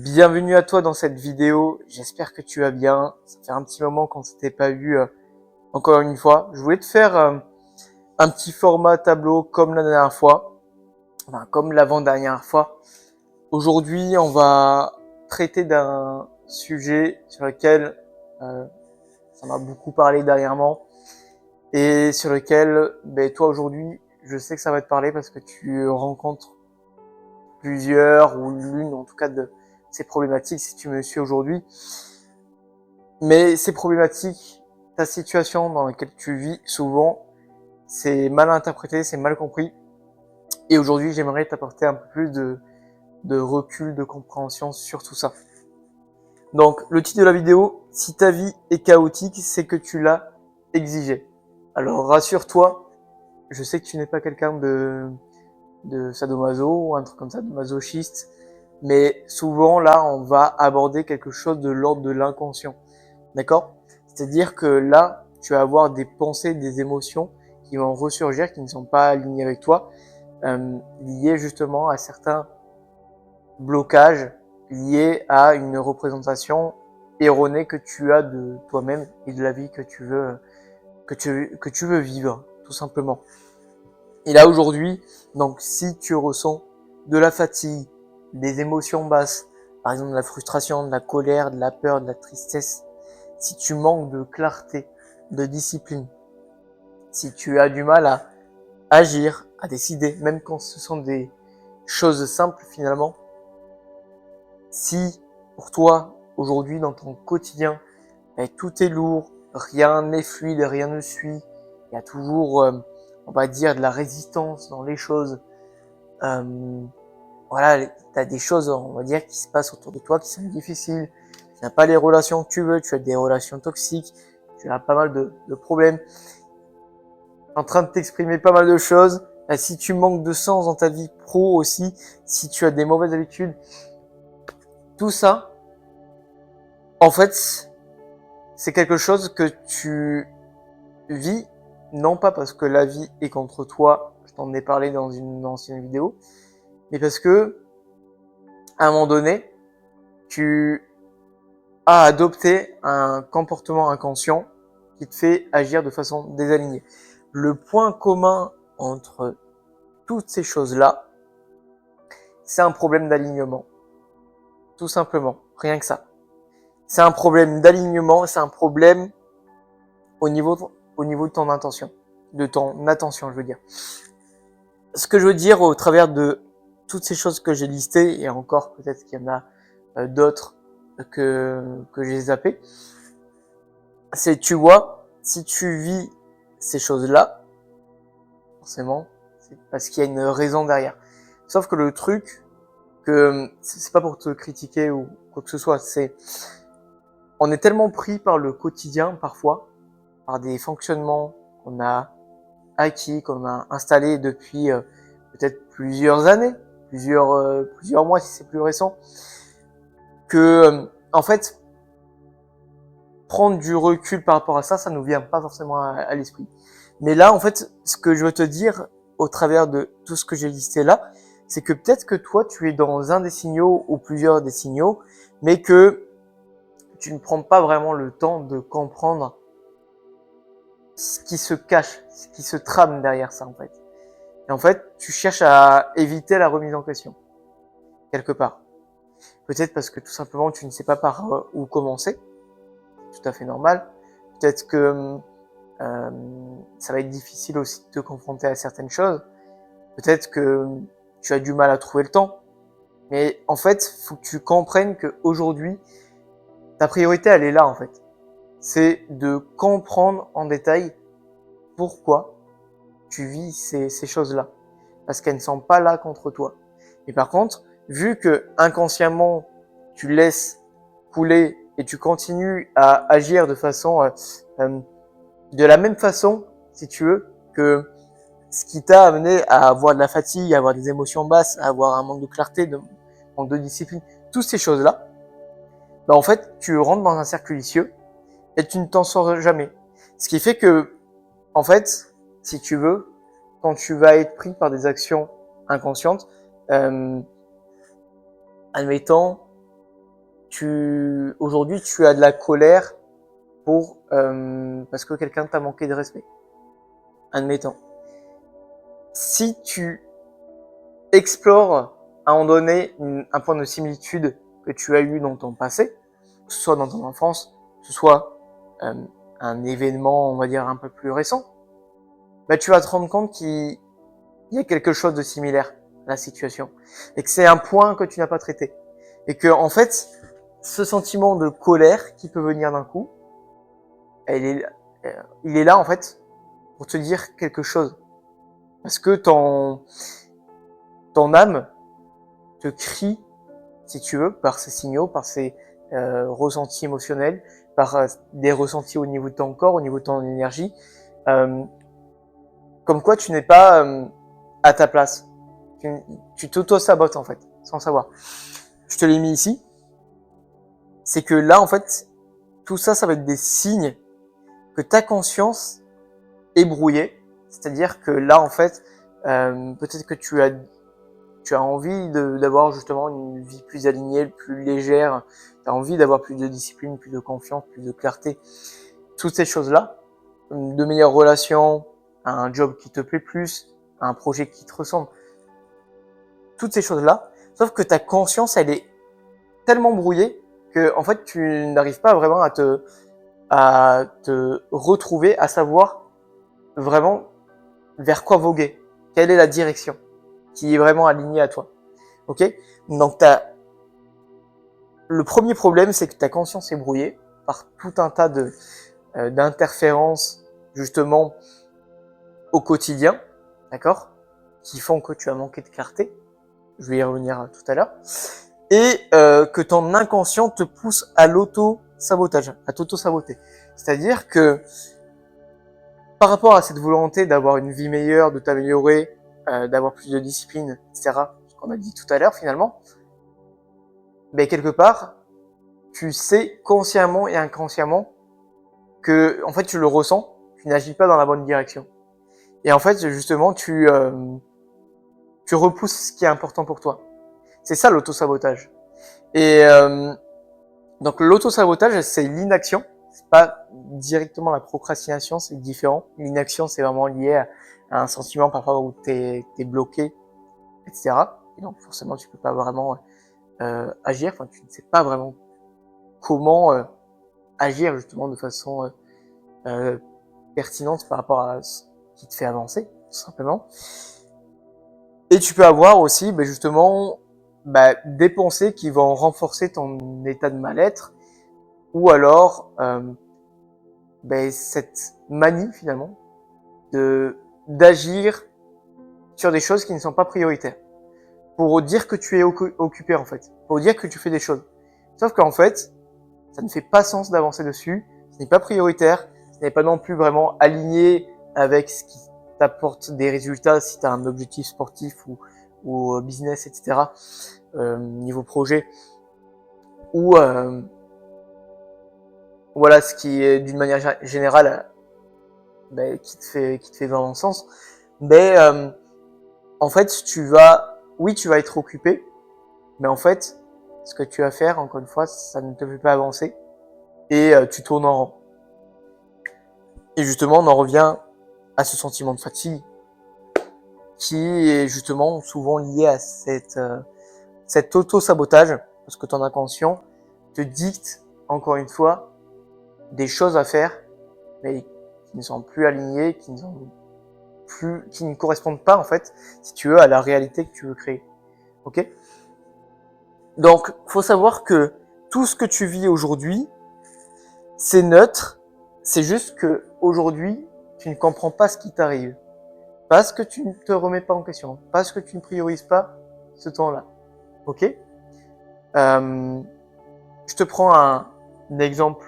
Bienvenue à toi dans cette vidéo, j'espère que tu vas bien. Ça fait un petit moment qu'on s'était pas vu encore une fois. Je voulais te faire un petit format tableau comme la dernière fois, enfin comme l'avant-dernière fois. Aujourd'hui, on va traiter d'un sujet sur lequel ça m'a beaucoup parlé dernièrement et sur lequel toi aujourd'hui, je sais que ça va te parler parce que tu rencontres plusieurs ou l'une en tout cas de ces problématiques si tu me suis aujourd'hui. Mais ces problématiques, ta situation dans laquelle tu vis souvent, c'est mal interprété, c'est mal compris. Et aujourd'hui, j'aimerais t'apporter un peu plus de recul, de compréhension sur tout ça. Donc, le titre de la vidéo, si ta vie est chaotique, c'est que tu l'as exigé. Alors, rassure-toi, je sais que tu n'es pas quelqu'un de sadomaso ou un truc comme ça, de masochiste. Mais souvent, là, on va aborder quelque chose de l'ordre de l'inconscient. D'accord? C'est-à-dire que là, tu vas avoir des pensées, des émotions qui vont ressurgir, qui ne sont pas alignées avec toi, liées justement à certains blocages, liés à une représentation erronée que tu as de toi-même et de la vie que tu veux vivre, tout simplement. Et là, aujourd'hui, donc, si tu ressens de la fatigue, des émotions basses, par exemple de la frustration, de la colère, de la peur, de la tristesse, si tu manques de clarté, de discipline, si tu as du mal à agir, à décider, même quand ce sont des choses simples finalement, si pour toi, aujourd'hui, dans ton quotidien, tout est lourd, rien n'est fluide, rien ne suit, il y a toujours, on va dire, de la résistance dans les choses, voilà, tu as des choses, on va dire, qui se passent autour de toi qui sont difficiles, tu n'as pas les relations que tu veux, tu as des relations toxiques, tu as pas mal de problèmes, en train de t'exprimer pas mal de choses. Si tu manques de sens dans ta vie pro aussi, si tu as des mauvaises habitudes, tout ça, en fait, c'est quelque chose que tu vis, non pas parce que la vie est contre toi, je t'en ai parlé dans une ancienne vidéo, mais parce que, à un moment donné, tu as adopté un comportement inconscient qui te fait agir de façon désalignée. Le point commun entre toutes ces choses-là, c'est un problème d'alignement. Tout simplement. Rien que ça. C'est un problème d'alignement, c'est un problème au niveau de ton intention. De ton attention, je veux dire. Ce que je veux dire au travers de toutes ces choses que j'ai listées, et encore peut-être qu'il y en a d'autres que j'ai zappées, c'est, tu vois, si tu vis ces choses-là, forcément, c'est parce qu'il y a une raison derrière. Sauf que le truc, que c'est pas pour te critiquer ou quoi que ce soit, c'est, on est tellement pris par le quotidien parfois, par des fonctionnements qu'on a acquis, qu'on a installés depuis peut-être plusieurs années, plusieurs mois si c'est plus récent, que en fait prendre du recul par rapport à ça, ça nous vient pas forcément à l'esprit. Mais là, en fait, ce que je veux te dire au travers de tout ce que j'ai listé là, c'est que peut-être que toi, tu es dans un des signaux ou plusieurs des signaux, mais que tu ne prends pas vraiment le temps de comprendre ce qui se cache, ce qui se trame derrière ça, en fait. Et en fait, tu cherches à éviter la remise en question, quelque part. Peut-être parce que tout simplement, tu ne sais pas par où commencer, tout à fait normal. Peut-être que ça va être difficile aussi de te confronter à certaines choses. Peut-être que tu as du mal à trouver le temps. Mais en fait, faut que tu comprennes qu'aujourd'hui, ta priorité, elle est là, en fait. C'est de comprendre en détail pourquoi tu vis ces choses-là. Parce qu'elles ne sont pas là contre toi. Et par contre, vu que inconsciemment, tu laisses couler et tu continues à agir de façon, de la même façon, si tu veux, que ce qui t'a amené à avoir de la fatigue, à avoir des émotions basses, à avoir un manque de clarté, de manque de discipline, toutes ces choses-là, en fait, tu rentres dans un cercle vicieux et tu ne t'en sors jamais. Ce qui fait que, en fait, si tu veux, quand tu vas être pris par des actions inconscientes, admettons, aujourd'hui, tu as de la colère parce que quelqu'un t'a manqué de respect. Admettons. Si tu explores à un moment donné un point de similitude que tu as eu dans ton passé, que ce soit dans ton enfance, que ce soit un événement, on va dire, un peu plus récent, bah, tu vas te rendre compte qu'il y a quelque chose de similaire à la situation. Et que c'est un point que tu n'as pas traité. Et que, en fait, ce sentiment de colère qui peut venir d'un coup, il est là, en fait, pour te dire quelque chose. Parce que ton âme te crie, si tu veux, par ces signaux, par ces ressentis émotionnels, par des ressentis au niveau de ton corps, au niveau de ton énergie, comme quoi tu n'es pas à ta place. Tu t'auto-sabotes, en fait, sans savoir. Je te l'ai mis ici. C'est que là, en fait, tout ça, ça va être des signes que ta conscience est brouillée. C'est-à-dire que là, en fait, peut-être que tu as envie d'avoir justement une vie plus alignée, plus légère. Tu as envie d'avoir plus de discipline, plus de confiance, plus de clarté. Toutes ces choses-là, de meilleures relations, un job qui te plaît plus, un projet qui te ressemble. Toutes ces choses-là. Sauf que ta conscience, elle est tellement brouillée que, en fait, tu n'arrives pas vraiment à te retrouver, à savoir vraiment vers quoi voguer. Quelle est la direction qui est vraiment alignée à toi. Ok? Donc, le premier problème, c'est que ta conscience est brouillée par tout un tas d'interférences, justement, au quotidien, d'accord? Qui font que tu as manqué de clarté. Je vais y revenir tout à l'heure. Et que ton inconscient te pousse à l'auto-sabotage, à t'auto-saboter. C'est-à-dire que par rapport à cette volonté d'avoir une vie meilleure, de t'améliorer, d'avoir plus de discipline, etc., ce qu'on a dit tout à l'heure finalement, mais quelque part, tu sais consciemment et inconsciemment que, en fait, tu le ressens, tu n'agis pas dans la bonne direction. Et en fait, justement, tu repousses ce qui est important pour toi. C'est ça l'auto-sabotage. Et donc l'auto-sabotage, c'est l'inaction. C'est pas directement la procrastination, c'est différent. L'inaction, c'est vraiment lié à un sentiment parfois où t'es bloqué, etc. Et donc forcément, tu peux pas vraiment agir. Enfin, tu ne sais pas vraiment comment agir justement de façon pertinente par rapport à ce qui te fait avancer, tout simplement. Et tu peux avoir aussi justement des pensées qui vont renforcer ton état de mal-être, ou alors cette manie finalement d'agir sur des choses qui ne sont pas prioritaires, pour dire que tu es occupé en fait, pour dire que tu fais des choses. Sauf qu'en fait, ça ne fait pas sens d'avancer dessus, ce n'est pas prioritaire, ce n'est pas non plus vraiment aligné avec ce qui t'apporte des résultats si tu as un objectif sportif ou business, etc., niveau projet, ou voilà, ce qui est d'une manière générale qui te fait vraiment sens. Mais en fait, tu vas être occupé, mais en fait, ce que tu vas faire, encore une fois, ça ne te fait pas avancer, et tu tournes en rond. Et justement, on en revient à ce sentiment de fatigue, qui est justement souvent lié à cet auto-sabotage, parce que ton inconscient te dicte, encore une fois, des choses à faire, mais qui ne sont plus alignées, qui ne correspondent pas, en fait, si tu veux, à la réalité que tu veux créer. Ok? Donc, faut savoir que tout ce que tu vis aujourd'hui, c'est neutre, c'est juste que aujourd'hui, tu ne comprends pas ce qui t'arrive. Parce que tu ne te remets pas en question, parce que tu ne priorises pas ce temps-là. Ok? Je te prends un exemple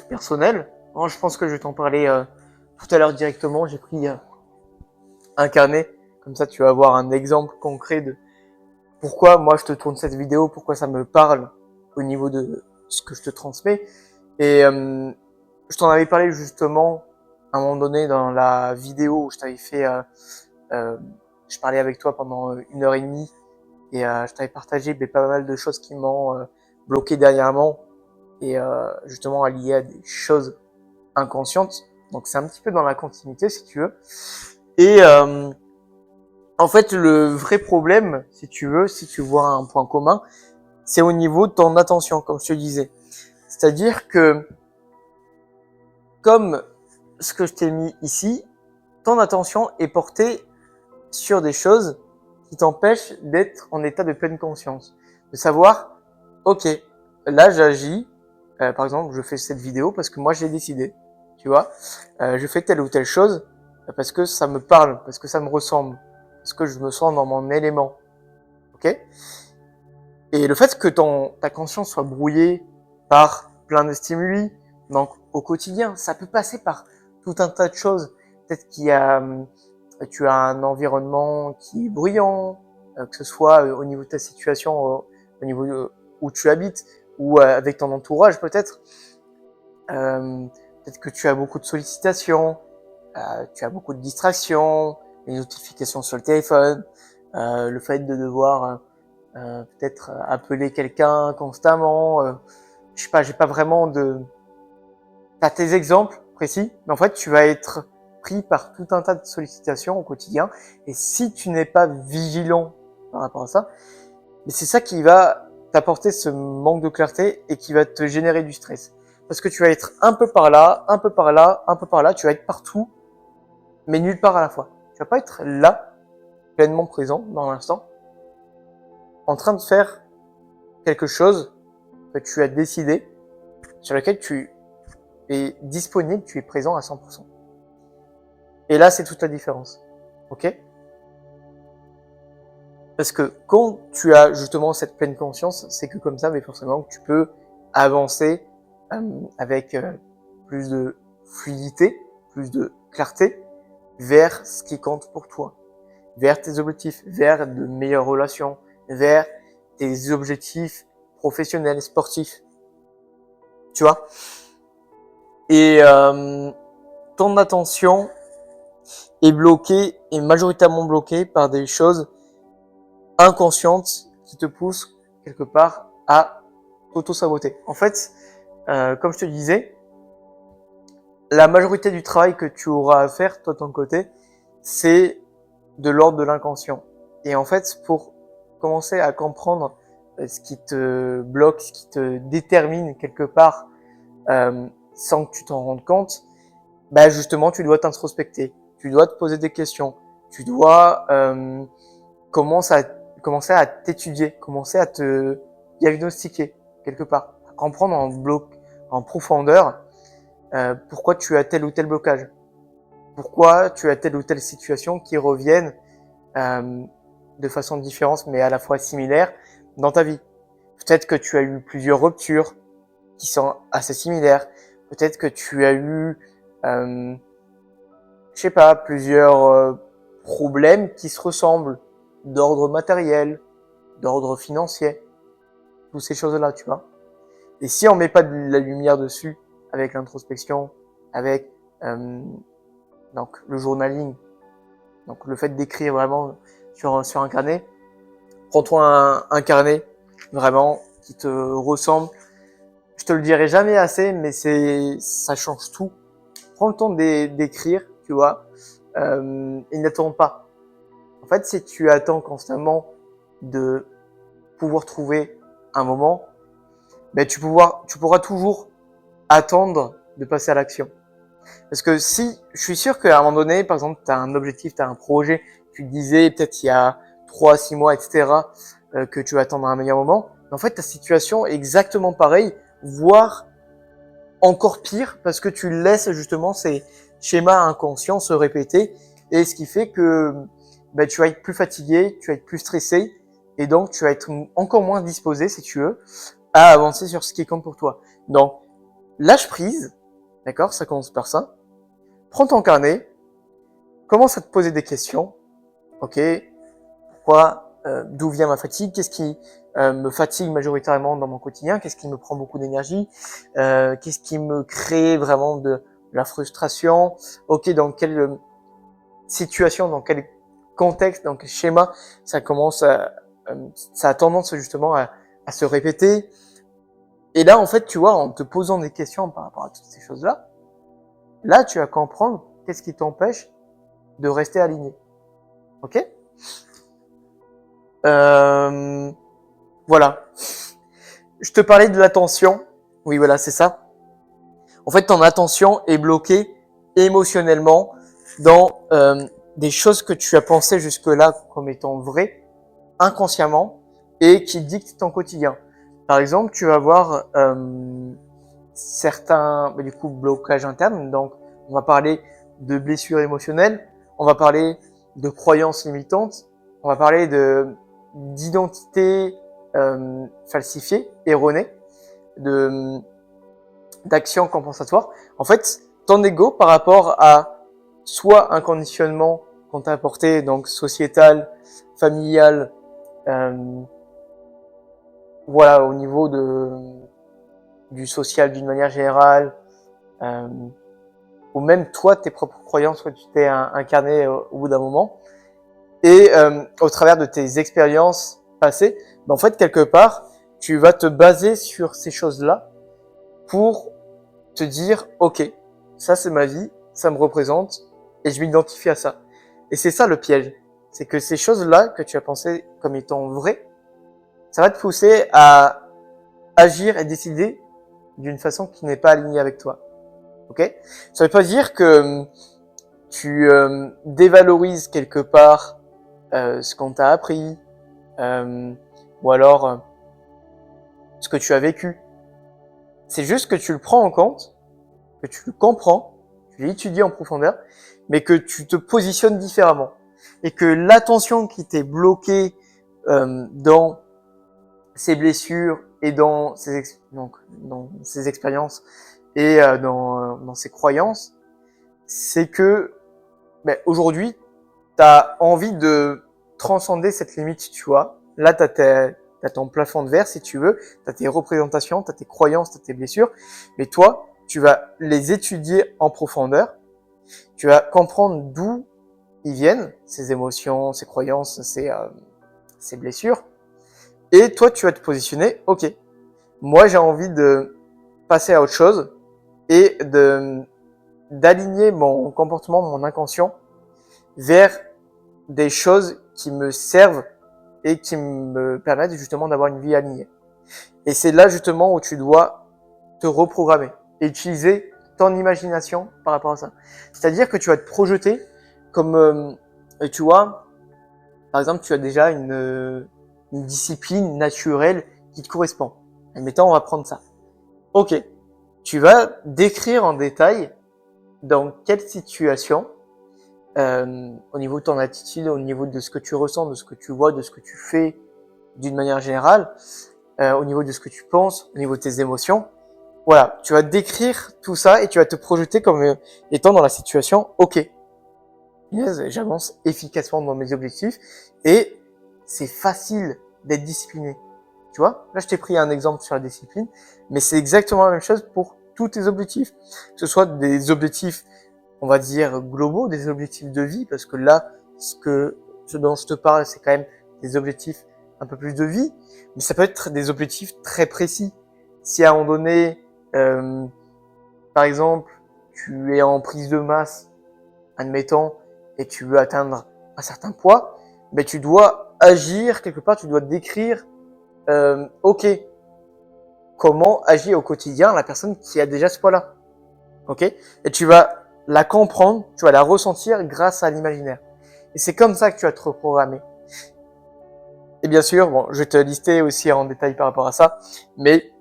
personnel. Moi, je pense que je vais t'en parler tout à l'heure directement. J'ai pris un carnet, comme ça tu vas avoir un exemple concret de pourquoi moi je te tourne cette vidéo, pourquoi ça me parle au niveau de ce que je te transmets. Et je t'en avais parlé justement à un moment donné dans la vidéo où je t'avais fait, je parlais avec toi pendant 1h30, et je t'avais partagé pas mal de choses qui m'ont bloqué dernièrement et justement lié à des choses inconscientes. Donc c'est un petit peu dans la continuité si tu veux. Et en fait le vrai problème, si tu veux, si tu vois un point commun, c'est au niveau de ton attention, comme je te disais. C'est-à-dire que comme ce que je t'ai mis ici, ton attention est portée sur des choses qui t'empêchent d'être en état de pleine conscience. De savoir, ok, là j'agis, par exemple je fais cette vidéo parce que moi j'ai décidé, tu vois, je fais telle ou telle chose parce que ça me parle, parce que ça me ressemble, parce que je me sens dans mon élément, ok. Et le fait que ta conscience soit brouillée par plein de stimuli, donc au quotidien, ça peut passer par tout un tas de choses. Peut-être tu as un environnement qui est bruyant, que ce soit au niveau de ta situation, au niveau où tu habites, ou avec ton entourage peut-être. Peut-être que tu as beaucoup de sollicitations, tu as beaucoup de distractions, les notifications sur le téléphone, le fait de devoir peut-être appeler quelqu'un constamment. Je sais pas, j'ai pas vraiment de... T'as tes exemples précis, mais en fait, tu vas être pris par tout un tas de sollicitations au quotidien. Et si tu n'es pas vigilant par rapport à ça, mais c'est ça qui va t'apporter ce manque de clarté et qui va te générer du stress. Parce que tu vas être un peu par là, un peu par là, un peu par là, tu vas être partout, mais nulle part à la fois. Tu vas pas être là, pleinement présent dans l'instant, en train de faire quelque chose que tu as décidé, sur lequel tu es disponible, tu es présent à 100%. Et là, c'est toute la différence. Ok? Parce que quand tu as justement cette pleine conscience, c'est que comme ça, mais forcément, tu peux avancer avec plus de fluidité, plus de clarté vers ce qui compte pour toi, vers tes objectifs, vers de meilleures relations, vers tes objectifs professionnels, sportifs. Tu vois? Et ton attention est bloquée, est majoritairement bloquée par des choses inconscientes qui te poussent quelque part à t'auto-saboter. En fait, comme je te disais, la majorité du travail que tu auras à faire, toi de ton côté, c'est de l'ordre de l'inconscient. Et en fait, pour commencer à comprendre ce qui te bloque, ce qui te détermine quelque part, sans que tu t'en rendes compte, bah justement, tu dois t'introspecter, tu dois te poser des questions, tu dois commencer à t'étudier, commencer à te diagnostiquer quelque part, à comprendre en profondeur pourquoi tu as tel ou tel blocage, pourquoi tu as telle ou telle situation qui reviennent de façon différente mais à la fois similaire dans ta vie. Peut-être que tu as eu plusieurs ruptures qui sont assez similaires. Peut-être que tu as eu, je sais pas, plusieurs problèmes qui se ressemblent d'ordre matériel, d'ordre financier, toutes ces choses-là, tu vois. Et si on met pas de la lumière dessus avec l'introspection, avec donc le journaling, donc le fait d'écrire vraiment sur un carnet, prends-toi un carnet vraiment qui te ressemble. Je te le dirai jamais assez, mais ça change tout. Prends le temps d'écrire, tu vois, et n'attends pas. En fait, si tu attends constamment de pouvoir trouver un moment, ben tu pourras toujours attendre de passer à l'action. Parce que si, je suis sûr qu'à un moment donné, par exemple, tu as un objectif, tu as un projet, tu te disais peut-être il y a 3, 6 mois, etc., que tu vas attendre un meilleur moment. Mais en fait, ta situation est exactement pareille, voire encore pire, parce que tu laisses justement ces schémas inconscients se répéter, et ce qui fait que ben, tu vas être plus fatigué, tu vas être plus stressé, et donc tu vas être encore moins disposé, si tu veux, à avancer sur ce qui compte pour toi. Donc, lâche prise, d'accord, ça commence par ça. Prends ton carnet, commence à te poser des questions. Ok, pourquoi, d'où vient ma fatigue? Qu'est-ce qui me fatigue majoritairement dans mon quotidien? Qu'est-ce qui me prend beaucoup d'énergie? Qu'est-ce qui me crée vraiment de la frustration? Ok, dans quelle situation, dans quel contexte, dans quel schéma ça commence ça a tendance justement à se répéter? Et là, en fait, tu vois, en te posant des questions par rapport à toutes ces choses-là, là, tu vas comprendre qu'est-ce qui t'empêche de rester aligné. Ok? Voilà. Je te parlais de l'attention. Oui, voilà, c'est ça. En fait, ton attention est bloquée émotionnellement dans des choses que tu as pensées jusque-là comme étant vraies, inconsciemment, et qui dictent ton quotidien. Par exemple, tu vas avoir certains du coup blocages internes. Donc, on va parler de blessures émotionnelles, on va parler de croyances limitantes, on va parler de d'identité falsifiée, erronée, de d'actions compensatoires. En fait, ton ego par rapport à soit un conditionnement qu'on t'a apporté, donc sociétal, familial, voilà, au niveau du social d'une manière générale, ou même toi, tes propres croyances que tu t'es incarné au bout d'un moment, et au travers de tes expériences passées, ben, en fait, quelque part, tu vas te baser sur ces choses-là pour te dire, ok, ça c'est ma vie, ça me représente, et je m'identifie à ça. Et c'est ça le piège, c'est que ces choses-là que tu as pensées comme étant vraies, ça va te pousser à agir et décider d'une façon qui n'est pas alignée avec toi. Ok? Ça veut pas dire que tu dévalorises quelque part ce qu'on t'a appris, ou alors ce que tu as vécu. C'est juste que tu le prends en compte, que tu le comprends, tu l'étudies en profondeur, mais que tu te positionnes différemment. Et que l'attention qui t'est bloquée dans ces blessures et dans ces expériences et dans ces croyances, c'est que aujourd'hui, tu as envie de transcender cette limite, tu vois. Là, tu as ton plafond de verre, si tu veux, tu as tes représentations, tu as tes croyances, tu as tes blessures, mais toi, tu vas les étudier en profondeur, tu vas comprendre d'où ils viennent, ces émotions, ces croyances, ces blessures, et toi, tu vas te positionner, ok, moi j'ai envie de passer à autre chose et d'aligner mon comportement, mon inconscient vers des choses qui me servent et qui me permettent justement d'avoir une vie alignée. Et c'est là justement où tu dois te reprogrammer et utiliser ton imagination par rapport à ça. C'est-à-dire que tu vas te projeter comme, tu vois, par exemple, tu as déjà une discipline naturelle qui te correspond. Admettons, on va prendre ça. Ok, tu vas décrire en détail dans quelle situation, au niveau de ton attitude, au niveau de ce que tu ressens, de ce que tu vois, de ce que tu fais d'une manière générale, au niveau de ce que tu penses, au niveau de tes émotions. Voilà, tu vas décrire tout ça et tu vas te projeter comme étant dans la situation, ok, yes, j'avance efficacement dans mes objectifs et c'est facile d'être discipliné. Tu vois, là je t'ai pris un exemple sur la discipline, mais c'est exactement la même chose pour tous tes objectifs. Que ce soit des objectifs, on va dire, globaux, des objectifs de vie, parce que là, ce dont je te parle, c'est quand même des objectifs un peu plus de vie, mais ça peut être des objectifs très précis. Si à un moment donné, par exemple, tu es en prise de masse, admettons, et tu veux atteindre un certain poids, ben tu dois agir quelque part, tu dois décrire, ok, comment agit au quotidien la personne qui a déjà ce poids-là, ok, et tu vas la comprendre, tu vas la ressentir grâce à l'imaginaire. Et c'est comme ça que tu vas te reprogrammer. Et bien sûr, bon, je vais te lister aussi en détail par rapport à ça, mais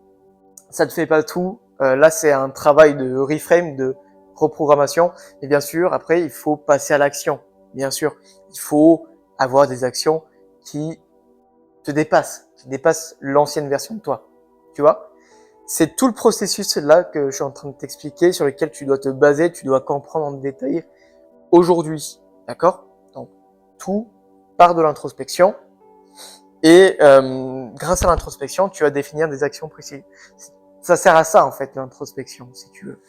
ça ne fait pas tout. Là, c'est un travail de reframe, de reprogrammation. Et bien sûr, après, il faut passer à l'action. Bien sûr, il faut avoir des actions qui te dépassent, qui dépassent l'ancienne version de toi. Tu vois? C'est tout le processus là que je suis en train de t'expliquer, sur lequel tu dois te baser, tu dois comprendre en détail aujourd'hui. D'accord? Donc, tout part de l'introspection. Et grâce à l'introspection, tu vas définir des actions précises. Ça sert à ça, en fait, l'introspection, si tu veux.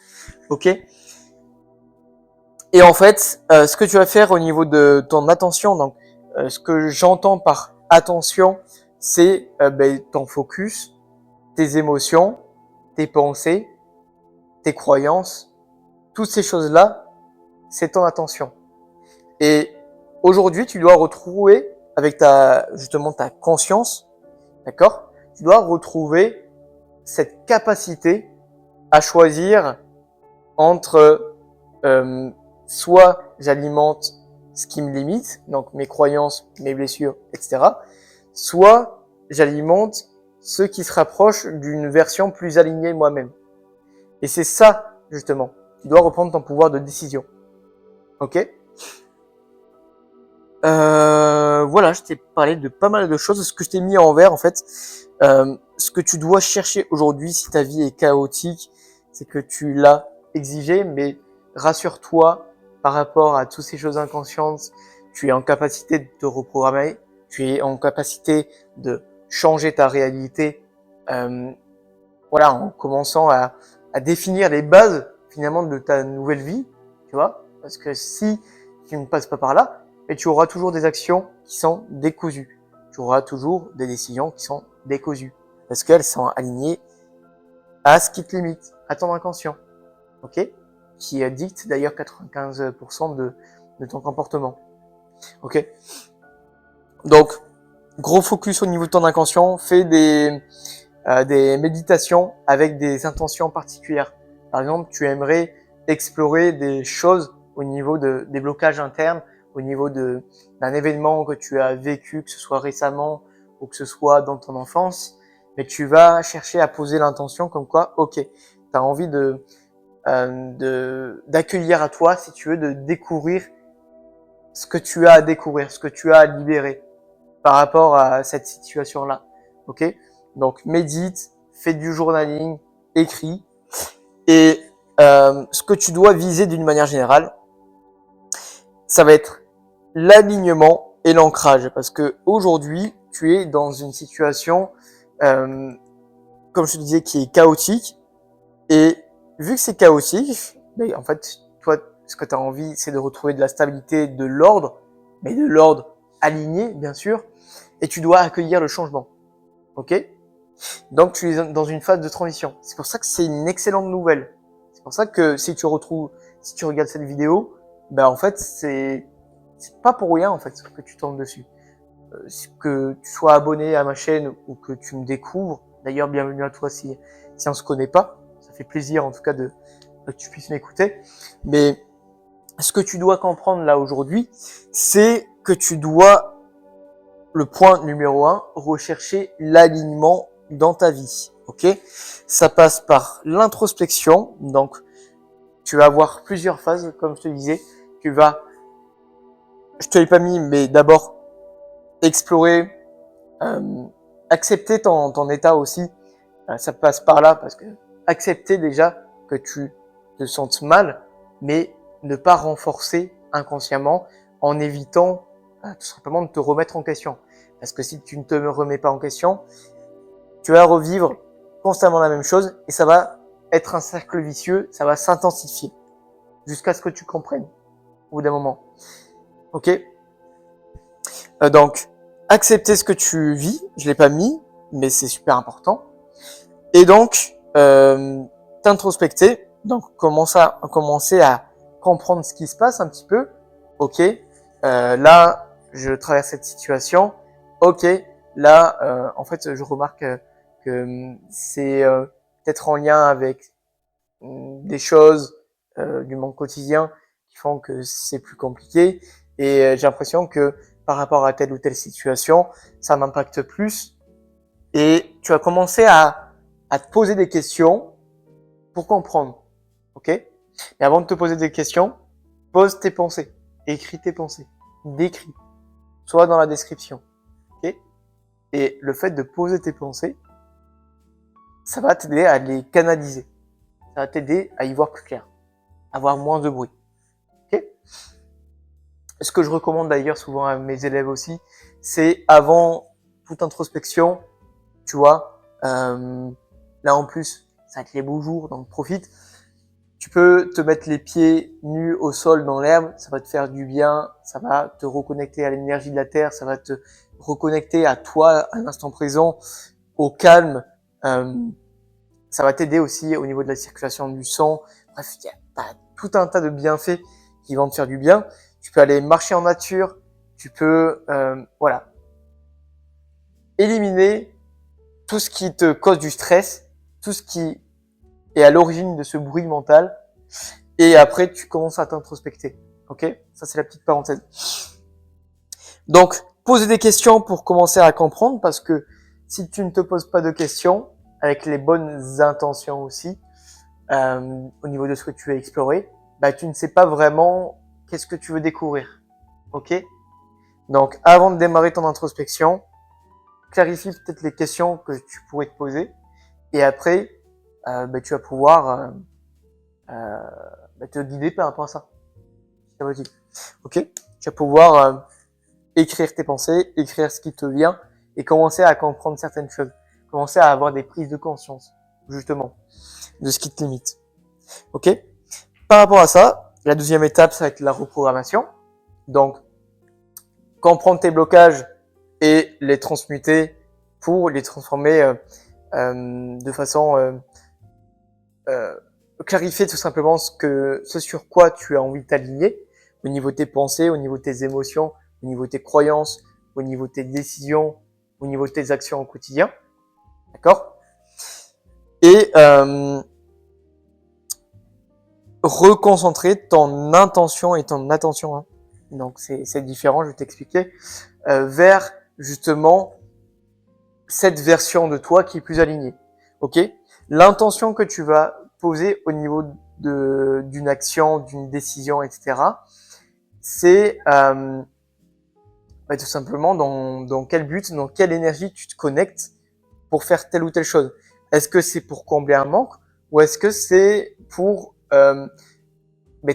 Ok? Et en fait, ce que tu vas faire au niveau de ton attention, donc ce que j'entends par attention, c'est ton focus, tes émotions, tes pensées, tes croyances, toutes ces choses-là, c'est ton attention. Et aujourd'hui, tu dois retrouver avec justement ta conscience, d'accord? Tu dois retrouver cette capacité à choisir entre soit j'alimente ce qui me limite, donc mes croyances, mes blessures, etc. Soit j'alimente ce qui se rapproche d'une version plus alignée moi-même. Et c'est ça, justement. Tu dois reprendre ton pouvoir de décision. Ok? Voilà, je t'ai parlé de pas mal de choses. Ce que je t'ai mis en vert, en fait, ce que tu dois chercher aujourd'hui si ta vie est chaotique, c'est que tu l'as exigé, mais rassure-toi par rapport à toutes ces choses inconscientes, tu es en capacité de te reprogrammer, tu es en capacité de changer ta réalité, voilà, en commençant à définir les bases finalement de ta nouvelle vie, tu vois, parce que si tu ne passes pas par là, et tu auras toujours des actions qui sont décousues, tu auras toujours des décisions qui sont décousues, parce qu'elles sont alignées à ce qui te limite, à ton inconscient, ok, qui dicte d'ailleurs 95% de ton comportement, ok. Donc, gros focus au niveau de ton inconscient, fais des méditations avec des intentions particulières. Par exemple, tu aimerais explorer des choses au niveau des blocages internes, au niveau d'un événement que tu as vécu, que ce soit récemment ou que ce soit dans ton enfance, mais tu vas chercher à poser l'intention comme quoi, ok, tu as envie d'accueillir à toi, si tu veux, de découvrir ce que tu as à découvrir, ce que tu as à libérer par rapport à cette situation-là. Ok? Donc, médite, fais du journaling, écris. Et ce que tu dois viser d'une manière générale, ça va être l'alignement et l'ancrage. Parce que aujourd'hui, tu es dans une situation, comme je te disais, qui est chaotique. Et vu que c'est chaotique, ben, en fait, toi, ce que tu as envie, c'est de retrouver de la stabilité, de l'ordre, mais de l'ordre aligné, bien sûr. Et tu dois accueillir le changement. Ok? Donc tu es dans une phase de transition. C'est pour ça que c'est une excellente nouvelle. C'est pour ça que si tu regardes cette vidéo, ben en fait c'est pas pour rien en fait que tu tombes dessus. Que tu sois abonné à ma chaîne ou que tu me découvres. D'ailleurs, bienvenue à toi si on se connaît pas. Ça fait plaisir en tout cas que tu puisses m'écouter. Mais ce que tu dois comprendre là aujourd'hui, c'est que tu dois, le point numéro 1, rechercher l'alignement dans ta vie. Ok? Ça passe par l'introspection. Donc, tu vas avoir plusieurs phases, comme je te disais. Je te l'ai pas mis, mais d'abord, explorer, accepter ton état aussi. Ça passe par là, parce que accepter déjà que tu te sentes mal, mais ne pas renforcer inconsciemment en évitant tout simplement de te remettre en question. Parce que si tu ne te remets pas en question, tu vas revivre constamment la même chose et ça va être un cercle vicieux, ça va s'intensifier jusqu'à ce que tu comprennes au bout d'un moment. Ok? Donc, accepter ce que tu vis, je l'ai pas mis, mais c'est super important. Et donc, t'introspecter, donc commencer à comprendre ce qui se passe un petit peu. Ok, là, je traverse cette situation. Ok, là, en fait, je remarque que c'est peut-être en lien avec des choses du monde quotidien qui font que c'est plus compliqué. Et j'ai l'impression que par rapport à telle ou telle situation, ça m'impacte plus. Et tu vas commencer à te poser des questions pour comprendre. Ok? Mais avant de te poser des questions, pose tes pensées. Écris tes pensées. Décris. Soit dans la description. Ok? Et le fait de poser tes pensées, ça va t'aider à les canaliser. Ça va t'aider à y voir plus clair. À avoir moins de bruit. Ok? Ce que je recommande d'ailleurs souvent à mes élèves aussi, c'est avant toute introspection, tu vois, là en plus, ça va être les beaux jours, donc profite. Tu peux te mettre les pieds nus au sol dans l'herbe, ça va te faire du bien, ça va te reconnecter à l'énergie de la terre, ça va te reconnecter à toi, à l'instant présent, au calme, Ça va t'aider aussi au niveau de la circulation du sang. Bref, il y a tout un tas de bienfaits qui vont te faire du bien. Tu peux aller marcher en nature. Tu peux, voilà, éliminer tout ce qui te cause du stress, tout ce qui est à l'origine de ce bruit mental. Et après, tu commences à t'introspecter. Ok? Ça, c'est la petite parenthèse. Donc, poser des questions pour commencer à comprendre, parce que si tu ne te poses pas de questions, avec les bonnes intentions aussi, au niveau de ce que tu veux explorer, bah, tu ne sais pas vraiment qu'est-ce que tu veux découvrir. Ok? Donc, avant de démarrer ton introspection, clarifie peut-être les questions que tu pourrais te poser, et après, bah, tu vas pouvoir te guider par rapport à ça. Ça va dire. Ok? Tu vas pouvoir écrire tes pensées, écrire ce qui te vient, et commencer à comprendre certaines choses. Commencer à avoir des prises de conscience, justement, de ce qui te limite. Ok? Par rapport à ça, la deuxième étape, ça va être la reprogrammation. Donc, comprendre tes blocages et les transmuter pour les transformer de façon clarifier tout simplement ce sur quoi tu as envie de t'aligner au niveau de tes pensées, au niveau de tes émotions, au niveau de tes croyances, au niveau de tes décisions, au niveau de tes actions au quotidien. D'accord? Et reconcentrer ton intention et ton attention, hein. Donc c'est différent, je vais t'expliquer, vers justement cette version de toi qui est plus alignée. Ok? L'intention que tu vas poser au niveau d'une action, d'une décision, etc., c'est tout simplement dans quel but, dans quelle énergie tu te connectes pour faire telle ou telle chose. Est-ce que c'est pour combler un manque, ou est-ce que c'est pour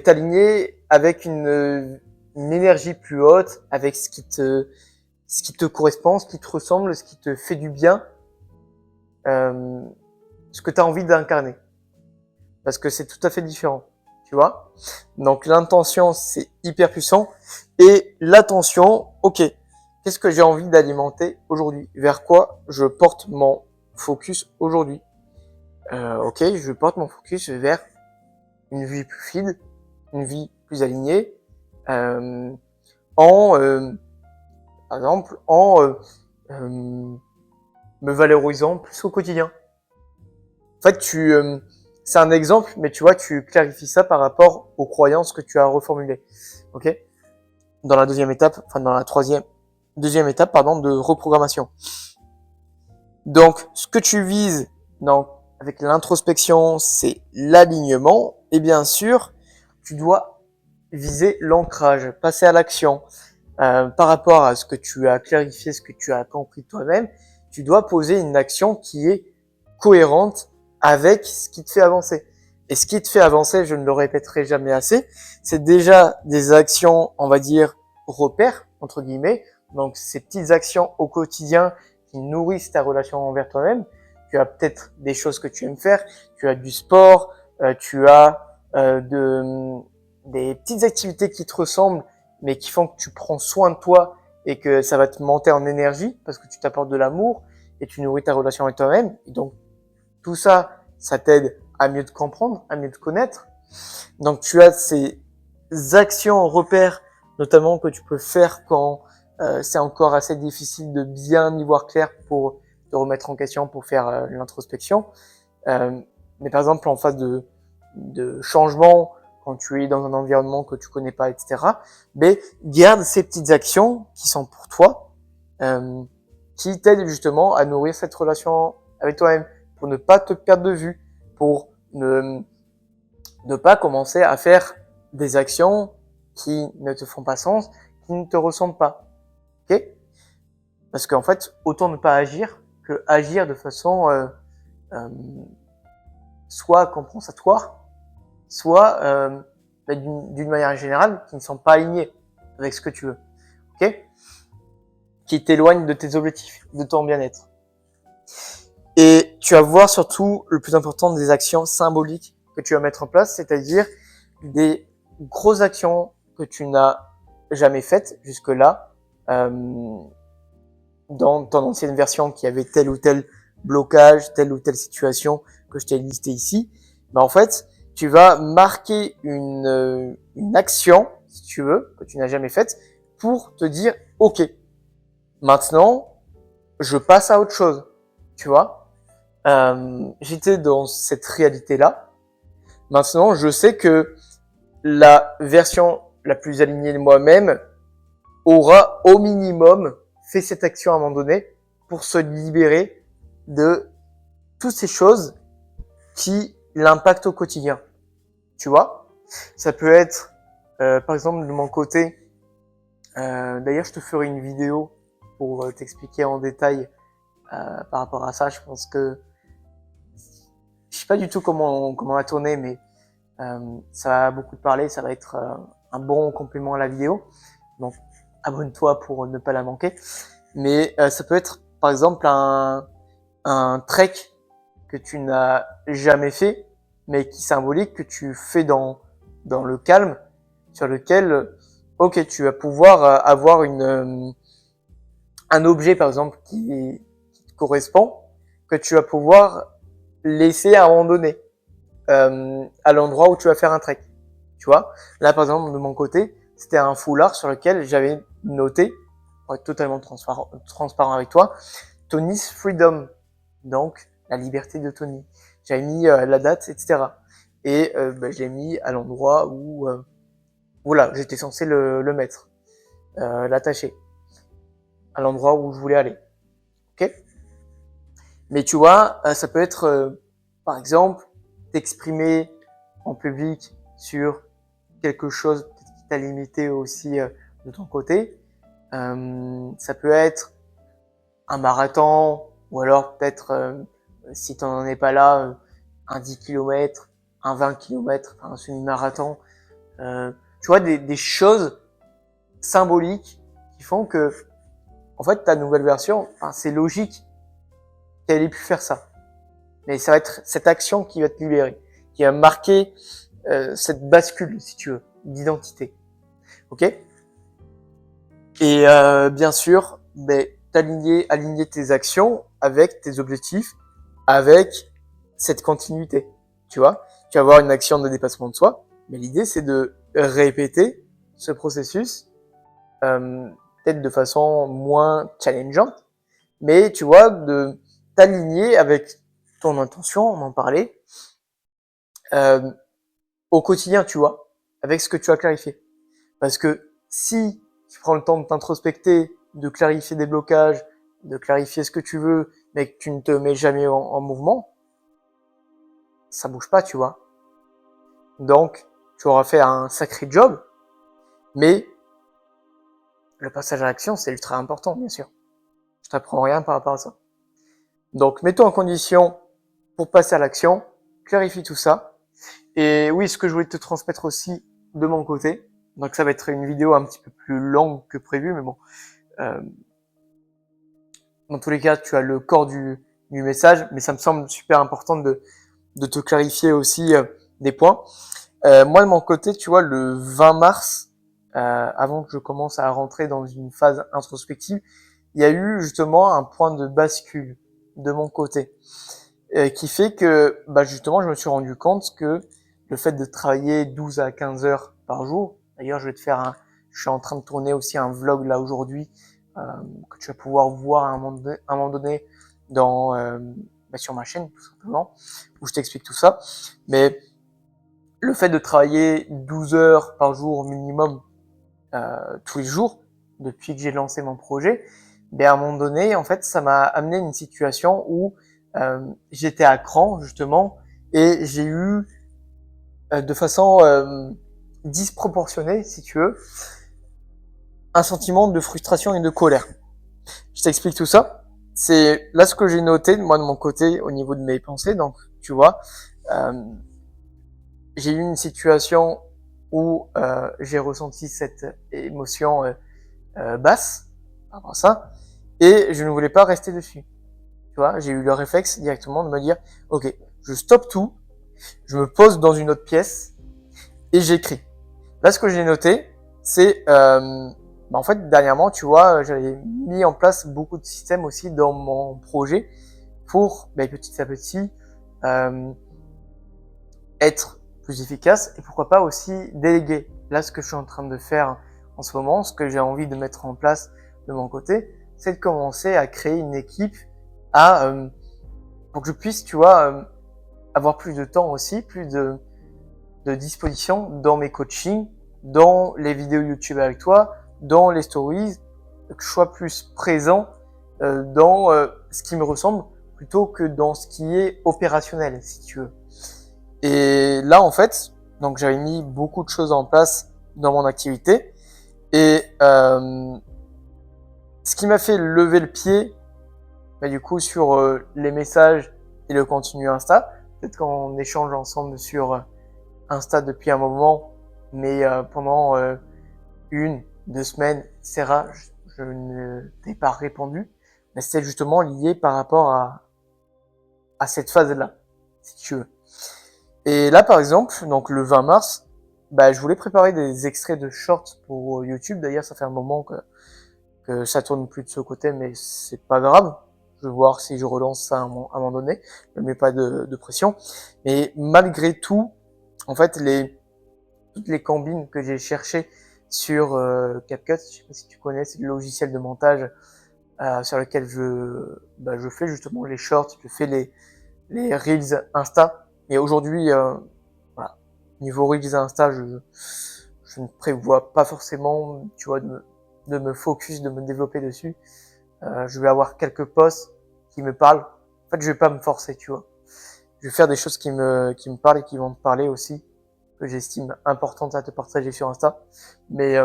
t'aligner avec une énergie plus haute, avec ce qui te correspond, ce qui te ressemble, ce qui te fait du bien, ce que tu as envie d'incarner. Parce que c'est tout à fait différent, tu vois. Donc l'intention, c'est hyper puissant. Et l'attention, ok, qu'est-ce que j'ai envie d'alimenter aujourd'hui? Vers quoi je porte mon focus aujourd'hui? Ok, je porte mon focus vers une vie plus fluide, une vie plus alignée, par exemple, me valorisant plus au quotidien. En fait, c'est un exemple, mais tu vois, tu clarifies ça par rapport aux croyances que tu as reformulées. Ok? Dans la deuxième étape, dans la deuxième étape, de reprogrammation. Donc, ce que tu vises, avec l'introspection, c'est l'alignement. Et bien sûr, tu dois viser l'ancrage, passer à l'action. Par rapport à ce que tu as clarifié, ce que tu as compris toi-même, tu dois poser une action qui est cohérente avec ce qui te fait avancer. Et ce qui te fait avancer, je ne le répéterai jamais assez, c'est déjà des actions, on va dire, repères, entre guillemets. Donc, ces petites actions au quotidien qui nourrissent ta relation envers toi-même. Tu as peut-être des choses que tu aimes faire, tu as du sport, tu as des petites activités qui te ressemblent, mais qui font que tu prends soin de toi et que ça va te monter en énergie parce que tu t'apportes de l'amour et tu nourris ta relation avec toi-même. Et donc, tout ça, ça t'aide à mieux te comprendre, à mieux te connaître. Donc, tu as ces actions repères, notamment que tu peux faire quand c'est encore assez difficile de bien y voir clair pour te remettre en question, pour faire l'introspection. Mais par exemple, en phase de changement, quand tu es dans un environnement que tu connais pas, etc., mais garde ces petites actions qui sont pour toi, qui t'aident justement à nourrir cette relation avec toi-même, pour ne pas te perdre de vue, pour ne pas commencer à faire des actions qui ne te font pas sens, qui ne te ressemblent pas. Ok? Parce qu'en fait, autant ne pas agir que agir de façon soit compensatoire, soit d'une manière générale qui ne sont pas alignés avec ce que tu veux. Ok? Qui t'éloignent de tes objectifs, de ton bien-être. Et tu vas voir surtout le plus important des actions symboliques que tu vas mettre en place, c'est-à-dire des grosses actions que tu n'as jamais faites jusque-là, dans ton ancienne version qui avait tel ou tel blocage, telle ou telle situation que je t'ai listé ici, bah en fait, tu vas marquer une action, si tu veux, que tu n'as jamais faite, pour te dire, ok, maintenant, je passe à autre chose, tu vois. J'étais dans cette réalité-là. Maintenant, je sais que la version la plus alignée de moi-même aura au minimum fait cette action à un moment donné pour se libérer de toutes ces choses qui l'impactent au quotidien. Tu vois, ça peut être, par exemple, de mon côté, d'ailleurs, je te ferai une vidéo pour t'expliquer en détail par rapport à ça. Je pense que je sais pas du tout comment la tourner, mais ça va beaucoup te parler. Ça va être un bon complément à la vidéo. Donc, abonne-toi pour ne pas la manquer. Mais ça peut être, par exemple, un trek que tu n'as jamais fait, mais qui symbolique que tu fais dans le calme, sur lequel, ok, tu vas pouvoir avoir un objet, par exemple, qui te correspond, que tu vas pouvoir laisser à un moment donné, à l'endroit où tu vas faire un trek. Tu vois, là, par exemple, de mon côté, c'était un foulard sur lequel j'avais noté, pour être totalement transparent avec toi, Tony's Freedom. Donc, la liberté de Tony. J'avais mis la date, etc. Et je l'ai mis à l'endroit où voilà, j'étais censé le mettre, l'attacher, à l'endroit où je voulais aller. Ok. Mais tu vois, ça peut être, par exemple, t'exprimer en public sur quelque chose qui t'a limité aussi de ton côté. Ça peut être un marathon, ou alors peut-être, si tu n'en es pas là, un 10 km, un 20 km, un semi-marathon. Tu vois, des choses symboliques qui font que, en fait, ta nouvelle version, c'est logique qu'elle ait pu faire ça. Mais ça va être cette action qui va te libérer, qui va marquer cette bascule, si tu veux, d'identité. Ok? Et bien sûr, aligner tes actions avec tes objectifs, avec cette continuité. Tu vois, tu vas avoir une action de dépassement de soi, mais l'idée c'est de répéter ce processus, peut-être de façon moins challengeante, mais tu vois, de t'aligner avec ton intention, on en parlait, au quotidien, tu vois, avec ce que tu as clarifié. Parce que si tu prends le temps de t'introspecter, de clarifier des blocages, de clarifier ce que tu veux, mais que tu ne te mets jamais en mouvement, ça bouge pas, tu vois. Donc, tu auras fait un sacré job, mais le passage à l'action, c'est ultra important, bien sûr. Je t'apprends rien par rapport à ça. Donc, mets-toi en condition pour passer à l'action, clarifie tout ça. Et oui, ce que je voulais te transmettre aussi de mon côté, donc ça va être une vidéo un petit peu plus longue que prévu, mais bon, dans tous les cas, tu as le corps du message, mais ça me semble super important de te clarifier aussi des points. Moi, de mon côté, tu vois, le 20 mars, avant que je commence à rentrer dans une phase introspective, il y a eu justement un point de bascule de mon côté, qui fait que, justement, je me suis rendu compte que le fait de travailler 12 à 15 heures par jour, d'ailleurs, je suis en train de tourner aussi un vlog là aujourd'hui, que tu vas pouvoir voir à un moment donné dans, sur ma chaîne, tout simplement, où je t'explique tout ça. Mais le fait de travailler 12 heures par jour minimum, tous les jours, depuis que j'ai lancé mon projet, à un moment donné, en fait, ça m'a amené à une situation où j'étais à cran, justement, et j'ai eu, de façon disproportionnée, si tu veux, un sentiment de frustration et de colère. Je t'explique tout ça. C'est là ce que j'ai noté, moi, de mon côté, au niveau de mes pensées. Donc, tu vois, j'ai eu une situation où j'ai ressenti cette émotion basse par rapport à ça, et je ne voulais pas rester dessus. Tu vois, j'ai eu le réflexe directement de me dire, ok, je stoppe tout, je me pose dans une autre pièce et j'écris. Là, ce que j'ai noté, c'est, en fait, dernièrement, tu vois, j'avais mis en place beaucoup de systèmes aussi dans mon projet pour, petit à petit, être plus efficace et pourquoi pas aussi déléguer. Là, ce que je suis en train de faire en ce moment, ce que j'ai envie de mettre en place de mon côté, c'est de commencer à créer une équipe pour que je puisse, tu vois, avoir plus de temps aussi, plus de disposition dans mes coachings, dans les vidéos YouTube avec toi, dans les stories, que je sois plus présent dans ce qui me ressemble plutôt que dans ce qui est opérationnel, si tu veux. Et là, en fait, donc j'avais mis beaucoup de choses en place dans mon activité. Et ce qui m'a fait lever le pied, bah, du coup, sur les messages et le contenu Insta, peut-être qu'on échange ensemble sur Insta depuis un moment, mais pendant 2 semaines, etc., je ne t'ai pas répondu. Mais c'était justement lié par rapport à cette phase-là, si tu veux. Et là, par exemple, donc le 20 mars, bah, je voulais préparer des extraits de shorts pour YouTube. D'ailleurs, ça fait un moment que ça tourne plus de ce côté, mais c'est pas grave. Je vais voir si je relance ça à un moment donné. Je ne mets pas de pression. Mais malgré tout, en fait, toutes les combines que j'ai cherchées sur CapCut, je sais pas si tu connais, c'est le logiciel de montage sur lequel je fais justement les shorts, je fais les Reels Insta. Et aujourd'hui, voilà, niveau Reels Insta, je ne prévois pas forcément, tu vois, de me focus, de me développer dessus. Je vais avoir quelques posts qui me parlent. En fait, je vais pas me forcer, tu vois. Je vais faire des choses qui me parlent et qui vont te parler aussi, que j'estime importantes à te partager sur Insta, mais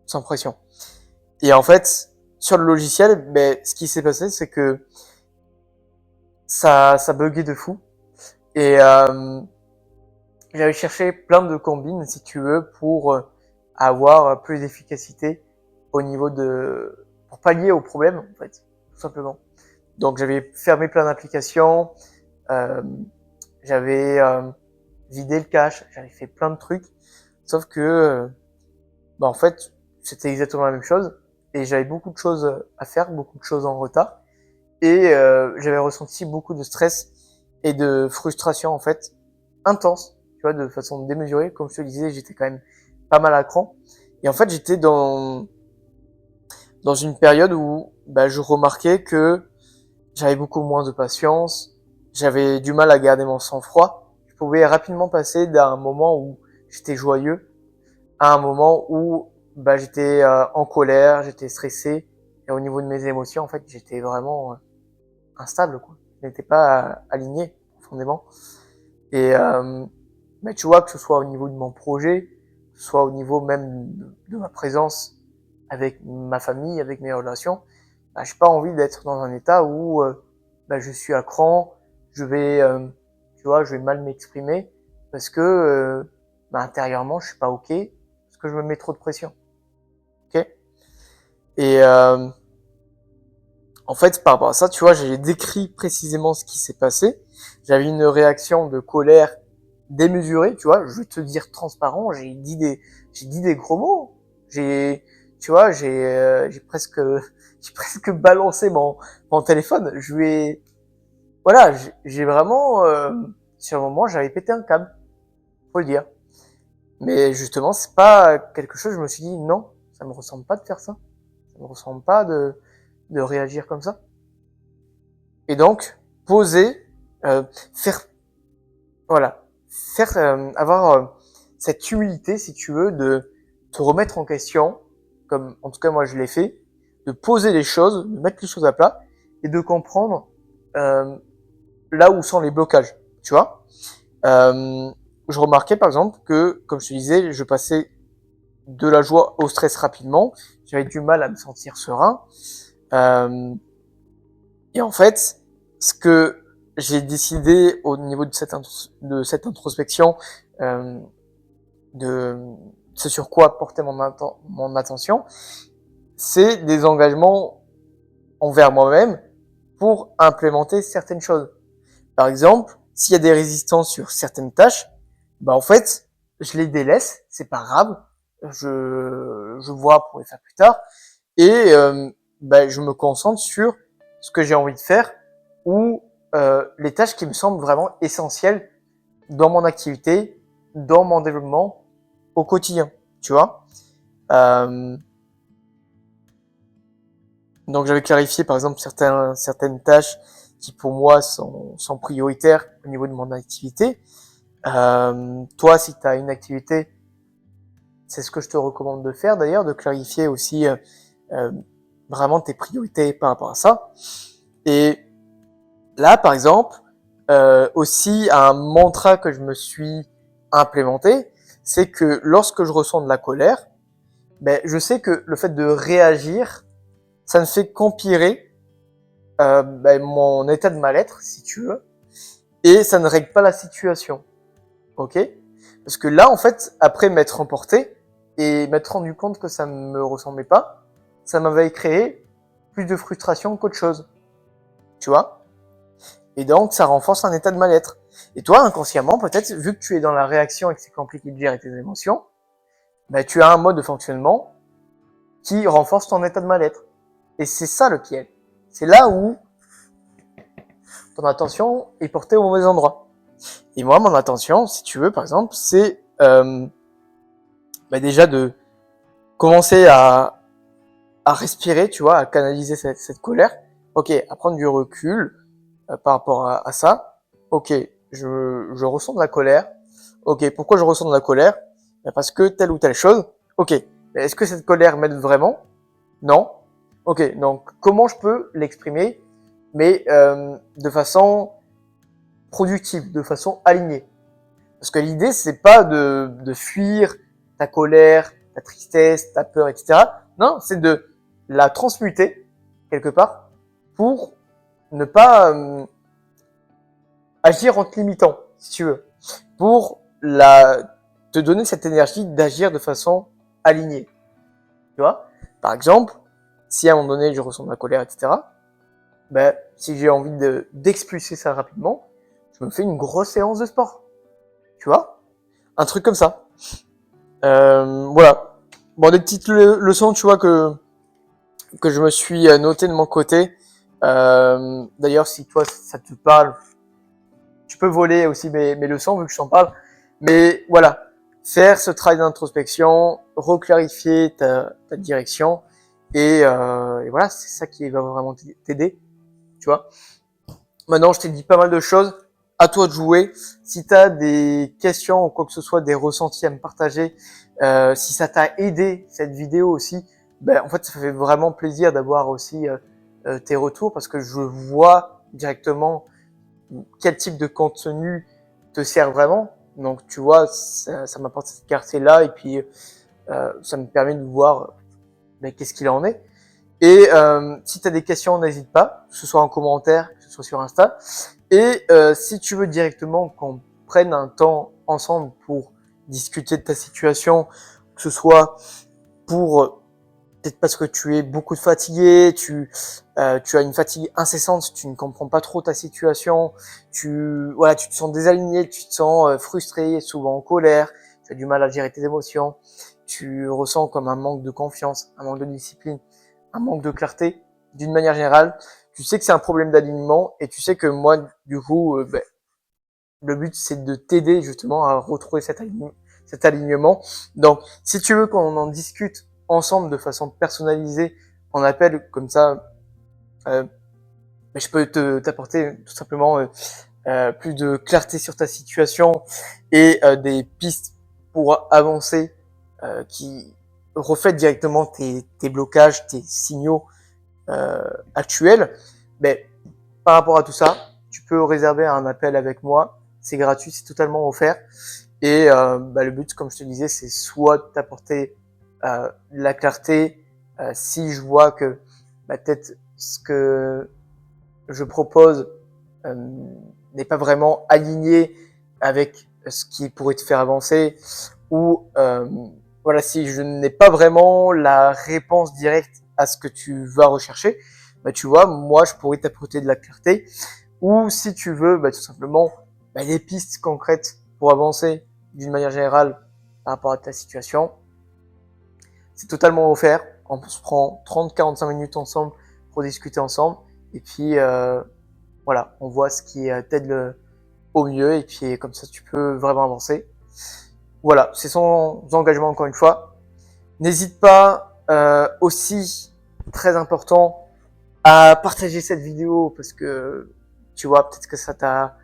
sans pression. Et en fait, sur le logiciel, ce qui s'est passé, c'est que ça buguait de fou. Et j'avais cherché plein de combines, si tu veux, pour avoir plus d'efficacité au niveau pour pallier au problème, en fait, tout simplement. Donc j'avais fermé plein d'applications, euh, j'avais vidé le cache, j'avais fait plein de trucs, sauf que, en fait, c'était exactement la même chose, et j'avais beaucoup de choses à faire, beaucoup de choses en retard, et j'avais ressenti beaucoup de stress et de frustration, en fait, intense, tu vois, de façon démesurée. Comme je te le disais, j'étais quand même pas mal à cran. Et en fait, j'étais dans une période où je remarquais que j'avais beaucoup moins de patience, j'avais du mal à garder mon sang-froid. Je pouvais rapidement passer d'un moment où j'étais joyeux à un moment où j'étais en colère, j'étais stressé. Et au niveau de mes émotions, en fait, j'étais vraiment instable, quoi. Je n'étais pas aligné profondément. Et mais tu vois, que ce soit au niveau de mon projet, que ce soit au niveau même de ma présence avec ma famille, avec mes relations, j'ai pas envie d'être dans un état où je suis à cran, tu vois, je vais mal m'exprimer parce que intérieurement je suis pas ok, parce que je me mets trop de pression. Ok. Et en fait, par rapport à ça, tu vois, j'ai décrit précisément ce qui s'est passé. J'avais une réaction de colère démesurée, tu vois. Je vais te dire transparent, j'ai dit des gros mots. Tu vois, j'ai presque, j'ai presque balancé mon téléphone. Voilà, j'ai vraiment, sur le moment, j'avais pété un câble, faut le dire. Mais justement, c'est pas quelque chose. Je me suis dit non, ça me ressemble pas de faire ça. Ça me ressemble pas de réagir comme ça. Et donc, poser, faire, voilà, faire, avoir cette humilité, si tu veux, de te remettre en question, comme en tout cas moi je l'ai fait, de poser les choses, de mettre les choses à plat et de comprendre là où sont les blocages, tu vois. Je remarquais par exemple que, comme je te disais, je passais de la joie au stress rapidement, j'avais du mal à me sentir serein. Et en fait, ce que j'ai décidé au niveau de cette introspection, euh, de ce sur quoi porter mon attention, c'est des engagements envers moi-même pour implémenter certaines choses. Par exemple, s'il y a des résistances sur certaines tâches, en fait, je les délaisse, c'est pas grave, je vois pour les faire plus tard, et je me concentre sur ce que j'ai envie de faire ou les tâches qui me semblent vraiment essentielles dans mon activité, dans mon développement au quotidien, tu vois. Donc j'avais clarifié par exemple certaines tâches qui pour moi sont prioritaires au niveau de mon activité. Toi, si tu as une activité, c'est ce que je te recommande de faire d'ailleurs, de clarifier aussi vraiment tes priorités par rapport à ça. Et là, par exemple, aussi un mantra que je me suis implémenté, c'est que lorsque je ressens de la colère, ben, je sais que le fait de réagir, ça ne fait qu'empirer ben, mon état de mal-être, si tu veux, et ça ne règle pas la situation. Ok? Parce que là, en fait, après m'être emporté et m'être rendu compte que ça ne me ressemblait pas, ça m'avait créé plus de frustration qu'autre chose. Tu vois? Et donc, ça renforce un état de mal-être. Et toi, inconsciemment, peut-être, vu que tu es dans la réaction et que c'est compliqué de gérer tes émotions, ben, tu as un mode de fonctionnement qui renforce ton état de mal-être. Et c'est ça le piège. C'est là où ton attention est portée au mauvais endroit. Et moi, mon attention, si tu veux, par exemple, c'est bah déjà de commencer à respirer, tu vois, à canaliser cette colère. Ok, à prendre du recul par rapport à ça. Ok, je ressens de la colère. Ok, pourquoi je ressens de la colère? Parce que telle ou telle chose. Ok, est-ce que cette colère m'aide vraiment? Non. Ok, donc comment je peux l'exprimer, mais de façon productive, de façon alignée. Parce que l'idée, c'est pas de fuir ta colère, ta tristesse, ta peur, etc. Non, c'est de la transmuter quelque part pour ne pas agir en te limitant, si tu veux, pour te donner cette énergie d'agir de façon alignée. Tu vois? Par exemple, si à un moment donné je ressens de la colère, etc., ben, si j'ai envie d'expulser ça rapidement, je me fais une grosse séance de sport. Tu vois? Un truc comme ça. Voilà. Bon, des petites leçons, tu vois, que je me suis noté de mon côté. D'ailleurs, si toi, ça te parle, tu peux voler aussi mes leçons, vu que je t'en parle. Mais voilà, faire ce travail d'introspection, reclarifier ta direction. Et voilà, c'est ça qui va vraiment t'aider, tu vois. Maintenant, je t'ai dit pas mal de choses. À toi de jouer. Si tu as des questions ou quoi que ce soit, des ressentis à me partager, si ça t'a aidé cette vidéo aussi, ben en fait ça fait vraiment plaisir d'avoir aussi tes retours parce que je vois directement quel type de contenu te sert vraiment. Donc tu vois, ça m'apporte cette clarté-là et puis ça me permet de voir ben, qu'est-ce qu'il en est. Et si tu as des questions, n'hésite pas, que ce soit en commentaire, que ce soit sur Insta. Et si tu veux directement qu'on prenne un temps ensemble pour discuter de ta situation, que ce soit pour peut-être parce que tu es beaucoup fatigué, tu as une fatigue incessante, tu ne comprends pas trop ta situation, voilà, tu te sens désaligné, tu te sens frustré, souvent en colère, tu as du mal à gérer tes émotions, tu ressens comme un manque de confiance, un manque de discipline, un manque de clarté, d'une manière générale, tu sais que c'est un problème d'alignement et tu sais que moi, du coup, ben, le but c'est de t'aider justement à retrouver cet alignement. Donc, si tu veux qu'on en discute ensemble de façon personnalisée en appel comme ça, je peux t'apporter tout simplement plus de clarté sur ta situation et des pistes pour avancer qui reflètent directement tes blocages, tes signaux actuels. Mais par rapport à tout ça, tu peux réserver un appel avec moi. C'est gratuit, c'est totalement offert. Et le but, comme je te disais, c'est soit de t'apporter la clarté si je vois que peut-être ce que je propose n'est pas vraiment aligné avec ce qui pourrait te faire avancer ou voilà, si je n'ai pas vraiment la réponse directe à ce que tu vas rechercher, bah, tu vois, moi, je pourrais t'apporter de la clarté ou si tu veux, tout simplement, des pistes concrètes pour avancer d'une manière générale par rapport à ta situation. C'est totalement offert. On se prend 30-45 minutes ensemble pour discuter ensemble. Et puis, voilà, on voit ce qui t'aide au mieux et puis comme ça tu peux vraiment avancer. Voilà, c'est son engagement encore une fois. N'hésite pas aussi, très important, à partager cette vidéo parce que tu vois, peut-être que ça t'a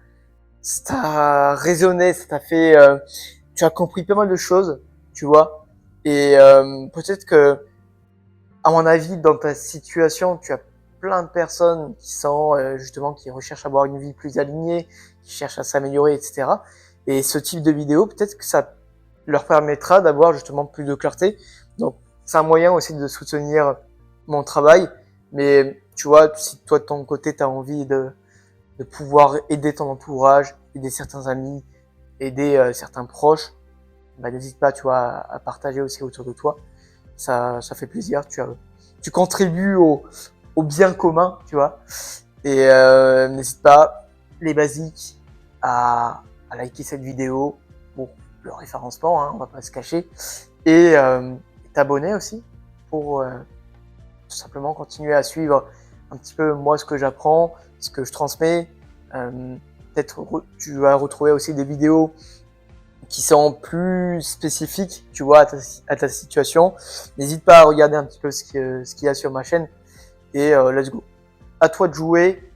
résonné, ça t'a fait, tu as compris pas mal de choses, tu vois, et peut-être que, à mon avis, dans ta situation, tu as plein de personnes qui sont justement qui recherchent à avoir une vie plus alignée, qui cherchent à s'améliorer, etc. Et ce type de vidéo, peut-être que ça leur permettra d'avoir justement plus de clarté. Donc, c'est un moyen aussi de soutenir mon travail. Mais tu vois, si toi de ton côté, tu as envie de pouvoir aider ton entourage, aider certains amis, aider certains proches, bah, n'hésite pas, tu vois, à partager aussi autour de toi. Ça fait plaisir. Tu contribues au bien commun, tu vois. Et n'hésite pas, les basiques, à liker cette vidéo pour le référencement, hein, on va pas se cacher, et t'abonner aussi pour tout simplement continuer à suivre un petit peu moi ce que j'apprends, ce que je transmets. Peut-être tu vas retrouver aussi des vidéos qui sont plus spécifiques, tu vois, à ta situation. N'hésite pas à regarder un petit peu ce qu'il y a sur ma chaîne et let's go. À toi de jouer